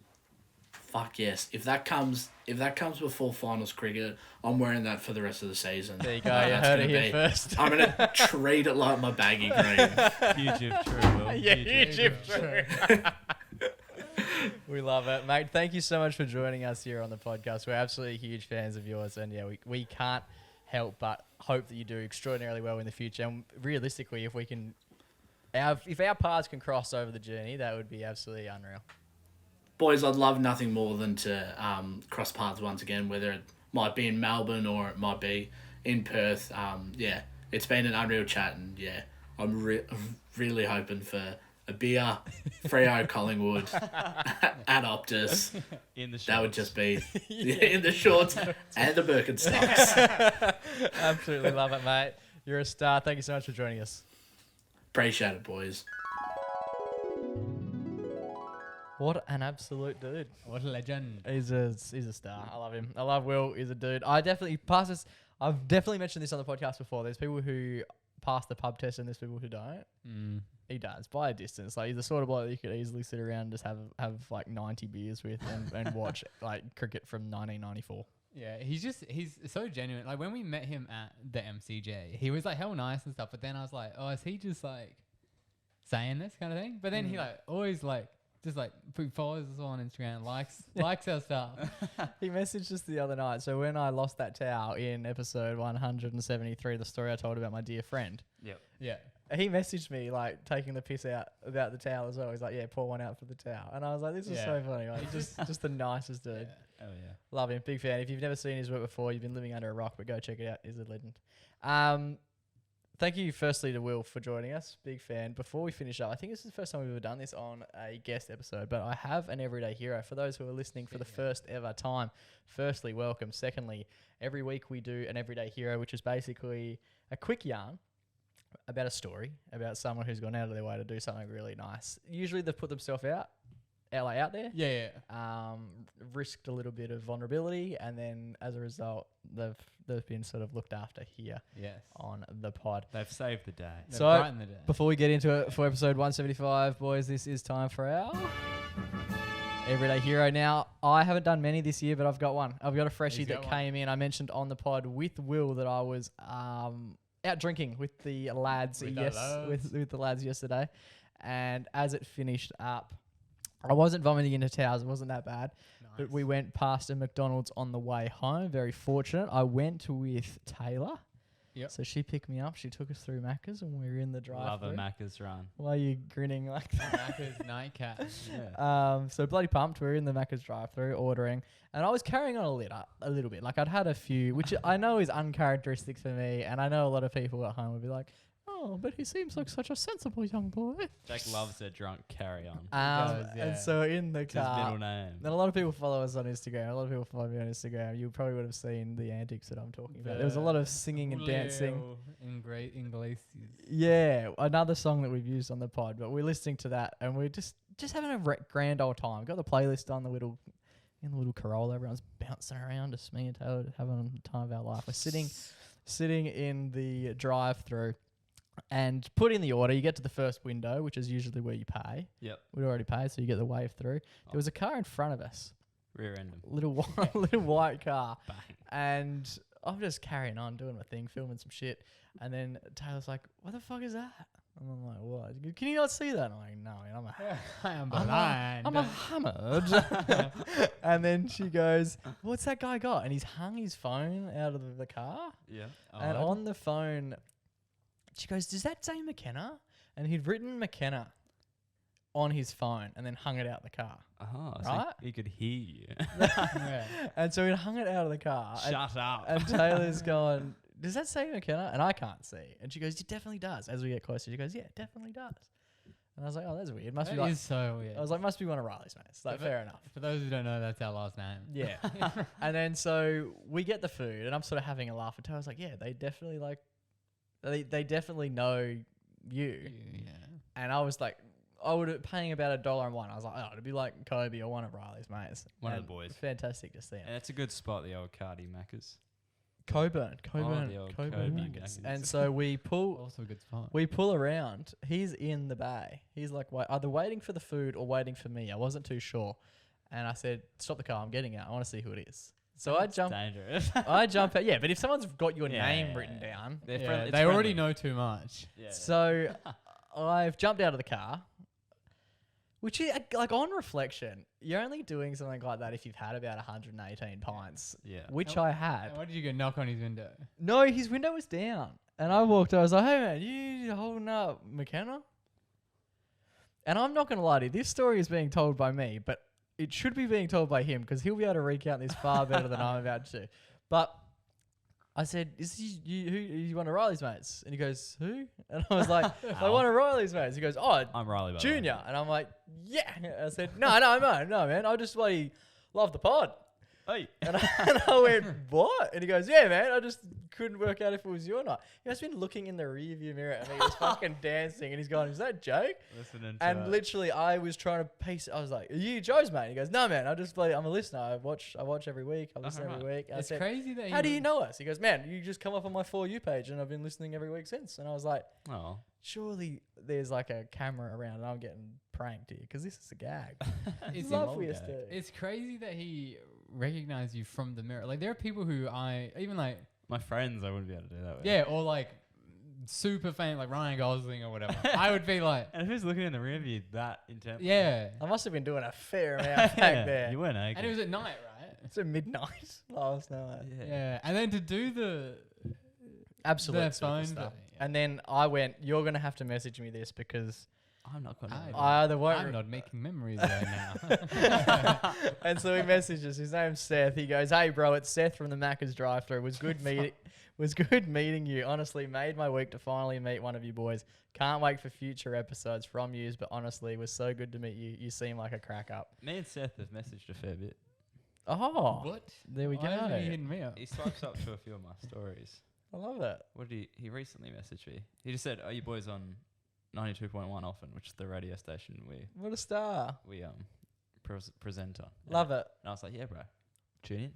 fuck yes. If that comes before finals cricket, I'm wearing that for the rest of the season. There you go. You heard it here first. I'm gonna treat it like my baggy green. Huge if true, Will. Yeah, huge if true. We love it, mate. Thank you so much for joining us here on the podcast. We're absolutely huge fans of yours, and yeah, we can't help but hope that you do extraordinarily well in the future. And realistically, if our paths can cross over the journey, that would be absolutely unreal. Boys, I'd love nothing more than to cross paths once again, whether it might be in Melbourne or it might be in Perth. Yeah, it's been an unreal chat, and yeah, I'm really hoping for a beer, Freo Collingwood at Optus. In the shorts. That would just be in the shorts and the Birkenstocks. Absolutely love it, mate. You're a star. Thank you so much for joining us. Appreciate it, boys. What an absolute dude. What a legend. He's a star. I love him. I love Will. He's a dude. I've definitely mentioned this on the podcast before. There's people who pass the pub test and there's people who don't. He does by a distance. Like, he's the sort of bloke that you could easily sit around and just have like 90 beers with and watch like cricket from 1994. Yeah, he's so genuine. Like, when we met him at the MCJ, he was like hell nice and stuff. But then I was like, oh, is he just like saying this kind of thing? But then he like always like just like follows us on Instagram, likes our stuff. He messaged us the other night. So when I lost that towel in episode 173, the story I told about my dear friend. Yep. Yeah. He messaged me like taking the piss out about the towel as well. He's like, yeah, pour one out for the towel. And I was like, this is so funny. Like, just the nicest dude. Yeah. Oh yeah. Love him. Big fan. If you've never seen his work before, you've been living under a rock, but go check it out. He's a legend. Thank you firstly to Will for joining us. Big fan. Before we finish up, I think this is the first time we've ever done this on a guest episode, but I have an everyday hero. For those who are listening for the first ever time, firstly, welcome. Secondly, every week we do an everyday hero, which is basically a quick yarn about a story, about someone who's gone out of their way to do something really nice. Usually they've put themselves out there. Yeah. Risked a little bit of vulnerability, and then as a result, they've been sort of looked after here on the pod. They've saved the day. So brightened the day. Before we get into it for episode 175, boys, this is time for our everyday hero. Now, I haven't done many this year, but I've got one. I've got a freshie that came in. I mentioned on the pod with Will that I was out drinking with the lads. With the lads yesterday, and as it finished up, I wasn't vomiting into towels. It wasn't that bad. Nice. But we went past a McDonald's on the way home. Very fortunate. I went with Taylor. Yep. So she picked me up. She took us through Macca's and we were in the drive-thru. Love a Macca's run. Why are you grinning like that? Macca's nightcap. Yeah. So bloody pumped. We were in the Macca's drive-thru ordering. And I was carrying on a little bit. Like, I'd had a few, which I know is uncharacteristic for me. And I know a lot of people at home would be like, oh, but he seems like such a sensible young boy. Jack loves a drunk carry-on. And so in the car, his middle name. And a lot of people follow us on Instagram. A lot of people follow me on Instagram. You probably would have seen the antics that I'm talking about. There was a lot of singing and dancing. Iglesias. Yeah, another song that we've used on the pod. But we're listening to that, and we're just having a grand old time. Got the playlist on in the little Corolla. Everyone's bouncing around. Just me and Taylor having the time of our life. We're sitting in the drive-through. And put in the order. You get to the first window, which is usually where you pay. Yep. We'd already paid, so you get the wave through. There was a car in front of us. Rear end. Little white car. Bang. And I'm just carrying on, doing my thing, filming some shit. And then Taylor's like, what the fuck is that? And I'm like, what? Can you not see that? I'm like, no, man, I'm blind. I'm a hammered. And then she goes, what's that guy got? And he's hung his phone out of the car. Yeah. And on the phone, she goes, does that say McKenna? And he'd written McKenna on his phone and then hung it out the car. Oh, right? So he could hear you. And so he'd hung it out of the car. Shut up. And Taylor's going, does that say McKenna? And I can't see. And she goes, it definitely does. As we get closer, she goes, yeah, it definitely does. And I was like, oh, that's weird. Must be like, so weird. I was like, must be one of Riley's mates. Like, fair enough. For those who don't know, that's our last name. Yeah. And then so we get the food and I'm sort of having a laugh. And Taylor's like, yeah, they definitely they definitely know you. Yeah. And I was like, I would have paying about $1.01. I was like, oh, it'd be like Kobe or one of Riley's mates. One of the boys. Fantastic to see him. And it's a good spot, the old Cardi Macca's. Coburn. The old Kobe Macca's. And so we pull. Also a good spot. We pull around. He's in the bay. He's like, either waiting for the food or waiting for me. I wasn't too sure. And I said, stop the car, I'm getting out. I want to see who it is. So I jump. Dangerous. I jump out. Yeah, but if someone's got your Yeah, name yeah, written yeah. down, They're Yeah, friendly- it's they already friendly. know too much. Yeah. so I've jumped out of the car. Which is, like, on reflection, you're only doing something like that if you've had about 118 pints, Yeah. which Oh, I And had. why did you go knock on his window? No, his window was down. And I walked, I was like, hey man, you holding up McKenna? And I'm not going to lie to you, this story is being told by me, but it should be being told by him because he'll be able to recount this far better than I'm about to. But I said, is he, you one of Riley's mates? And he goes, who? And I was like, one of Riley's mates. He goes, oh, I'm Riley, by the way. Junior. And I'm like, yeah. I said, no, man. I just bloody love the pod. Hey. And I went, what? And he goes, yeah, man. I just couldn't work out if it was you or not. He must have been looking in the rearview mirror and he was fucking dancing. And he's going, is that a joke? Listening to And literally, I was trying to piece. I was like, "Are you Joe's mate?" He goes, "No, man. I'm a listener. I watch every week. I listen every week." I It's said, crazy that "How do you know us?" He goes, "Man, you just come up on my For You page, and I've been listening every week since." And I was like, Oh. "Surely there's like a camera around, and I'm getting pranked here because this is a gag." It's Love an we old used gag. to. It's crazy that he recognized you from the mirror. Like there are people who even like My friends, I wouldn't be able to do that with. yeah, or like super famous like Ryan Gosling or whatever. I would be like, And if he's looking in the rear view that intently. yeah. I must have been doing a fair amount back there. You weren't naked. And it was at night, right? It's at midnight last night. Yeah. And then to do the Absolute The phone superstar. thing, yeah. And then I went, "You're gonna have to message me this because I'm not going I- to. I either won't." I'm not making memories right now. And so he messages. His name's Seth. He goes, "Hey, bro, it's Seth from the Macca's drive-thru. Was good meeting you. Honestly, made my week to finally meet one of you boys. Can't wait for future episodes from yous. But honestly, it was so good to meet you. You seem like a crack up." Me and Seth have messaged a fair bit. Oh, What? there we Why isn't he go. hitting me up? He swipes up to a few of my stories. I love it. What did he recently messaged me? He just said, "Are you boys on 92.1 often?" Which is the radio station What a star. we present on. Love it. And I was like, "Yeah, bro, tune in."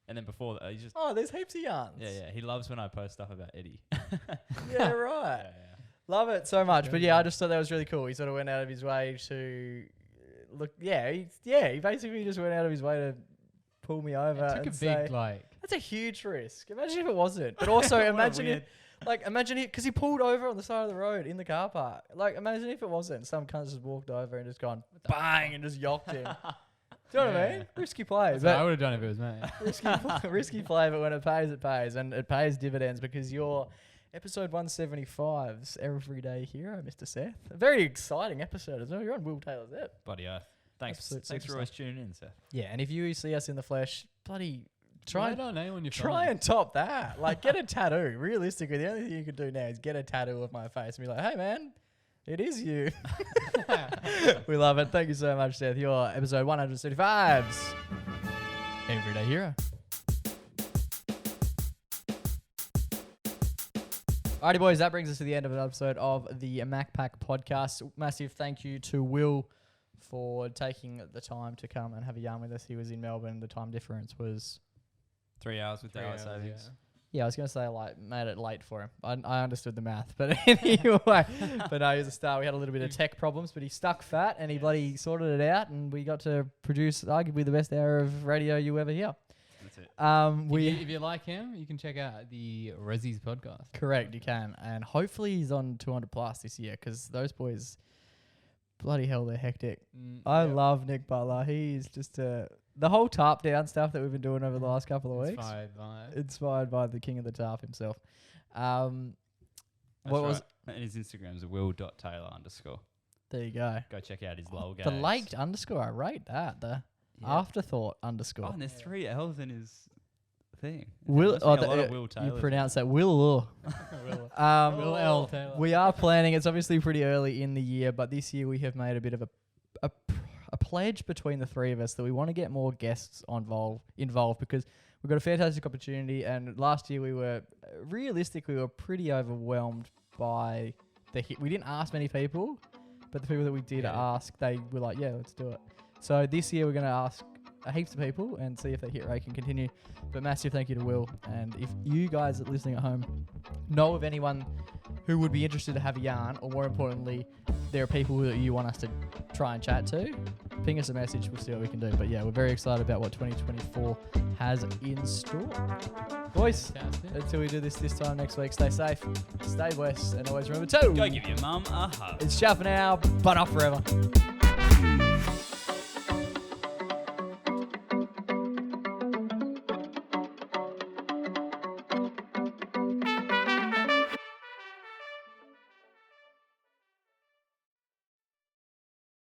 And then before that, he just Oh, there's heaps of yarns. yeah. He loves when I post stuff about Eddie. Yeah, right. Love it so much. But yeah, I just thought that was really cool. He sort of went out of his way to look. Yeah, he basically just went out of his way to pull me over. It took a and say, big like that's a huge risk. Imagine if it wasn't. But also What a imagine weird- imagine it because he pulled over on the side of the road in the car park. Like imagine if it wasn't. Some cunt just walked over and just gone bang and just yocked him. Do you know what I Yeah. mean? Risky play, that's what I but would have done if it was me. risky play. But when it pays, and it pays dividends because you're episode 175's Everyday Hero, Mr. Seth. A very exciting episode as well. You're on Will Taylor's ep. Bloody oath. Thanks Absolute for superstar. always tuning in, Seth. Yeah, and if you see us in the flesh, bloody try Write our name on your Try phone. and top that. Like, get a tattoo. Realistically, the only thing you could do now is get a tattoo of my face and be like, hey, man, it is you. We love it. Thank you so much, Seth. You're episode 135's Everyday Hero. Alrighty, boys, that brings us to the end of an episode of the MacPack podcast. Massive thank you to Will for taking the time to come and have a yarn with us. He was in Melbourne. The time difference was... 3 hours with 3 daylight hours, savings. Yeah, I was going to say like made it late for him. I understood the math, but anyway. But no, he was a star. We had a little bit of tech problems, but he stuck fat and he bloody sorted it out, and we got to produce arguably the best hour of radio you ever hear. That's it. If you like him, you can check out the Rezzies podcast. Correct, you can, and hopefully he's on 200 plus this year because those boys, bloody hell, they're hectic. I love Nick Butler. He's just the whole tarp down stuff that we've been doing over the last couple of weeks. Inspired by the king of the tarp himself. That's What was? right. And his Instagram's will.taylor_. There you go. Go check out his lol The gags. late underscore. I rate that. The Yeah. afterthought Oh, underscore. and there's 3 L's in his thing. Will. Must Oh, be a lot of the, Will you Taylors. pronounce that Will. Will Will L. Taylor. We are planning. It's obviously pretty early in the year, but this year we have made a bit of a pledge between the three of us that we want to get more guests involved because we've got a fantastic opportunity. And last year we were pretty overwhelmed by the hit. We didn't ask many people, but the people that we did ask, they were like, "Yeah, let's do it." So this year we're going to ask heaps of people and see if that hit rate can continue. But massive thank you to Will. And if you guys are listening at home know of anyone who would be interested to have a yarn, or more importantly, there are people that you want us to try and chat to, ping us a message. We'll see what we can do. But yeah, we're very excited about what 2024 has in store. Boys, Fantastic. until we do this time next week, stay safe, stay blessed, and always remember to Go give your mum a hug. it's Shuff now, but not forever.